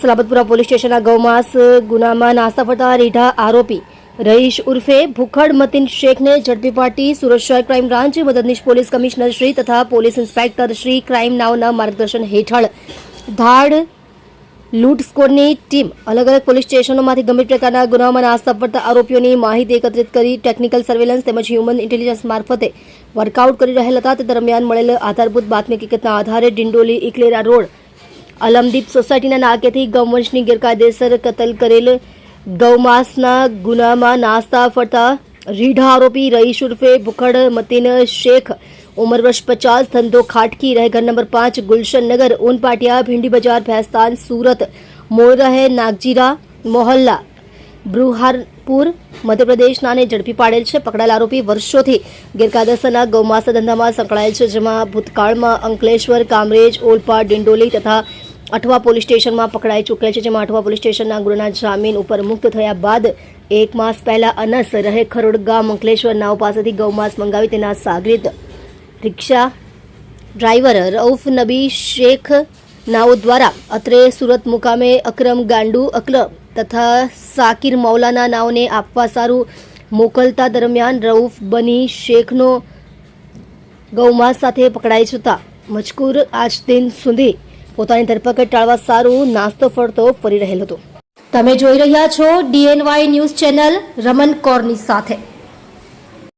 Salabatpura police સ્ટેશનના ગૌમાંસ ગુનામાં નાસ્તા ફરતા રીઢા આરોપી રહીશ ઉર્ફે ભૂખડ મતીન શેખને ઝડપી પાડી સુરત શહેર ક્રાઇમ બ્રાન્ચ મદદનીશ પોલીસ કમિશનર શ્રી તથા પોલીસ ઇન્સ્પેક્ટર શ્રી ક્રાઇમ નાવના માર્ગદર્શન હેઠળ ધાડ લૂંટ સ્કોડની ટીમ અલગ અલગ પોલીસ સ્ટેશનોમાંથી ગંભીર પ્રકારના ગુનામાં નાસ્તા ફરતા આરોપીઓની માહિતી એકત્રિત કરી ટેકનિકલ સર્વેલન્સ તેમજ હ્યુમન ઇન્ટેલિજન્સ મારફતે વર્કઆઉટ કરી રહેલ હતા. તે દરમિયાન મળેલ આધારભૂત બાતમી હકીકતના આધારે ડિંડોલી ઇકલેરા રોડ અલમદીપ સોસાયટીના નાકેથી ગૌવંશની ગેરકાયદેસર કતલ કરેલ ગૌમાંસના ગુનામાં નાસ્તા ફરતા રીઢા આરોપી રહીશ ઉર્ફે ભૂખડ મતીન શેખ उम्र वर्ष 50 धंधो खाटकी रहे घर नंबर 5 गुलशन नगर ऊन पाटिया भिंडी बाजार भैस्तान सूरत मोड़ रहे नागजीरा मोहल्ला ब्रुहारपुर मध्य प्रदेश नाने झड़पी पाड़ेल है. पकड़ाયેલ आरोपी वर्षोथी गैरकायदेसરના गौमास धंधाમાં સંકળાયેલ છે, જેમાં ભૂતકાળમાં અંકલેશ્વર, કામરેજ, ઓલપાડ, ડિંડોલી તથા અઠવા પોલીસ સ્ટેશનમાં પકડાઈ ચૂકેલ છે, જેમાં અઠવા પોલીસ સ્ટેશનના ગુનાના જામીન ઉપર મુક્ત થયા બાદ 1 માસ પહેલા અનસ રહે ખરોડ ગામ અંકલેશ્વર નાવ પાસેથી ગૌમાંસ મંગાવી તેના સાગરીત रिक्शा ड्राइवर रऊफ नबी शेख नाव द्वारा अत्रे सूरत मुकामे अकरम गांडू अकरम तथा साकिर मौलाना नाव ने आपवा सारू मोकलता दरमियान रऊफ बनी शेखनो गौमास साथे पकड़ाई जता मजकूर आज दिन सुधी पोतानी धरपकड़ टाळवा सारू नास्तो फरतो फरी रहेल हतो. तमे जोई रह्या छो DNY न्यूज चेनल रमन कौरनी साथे.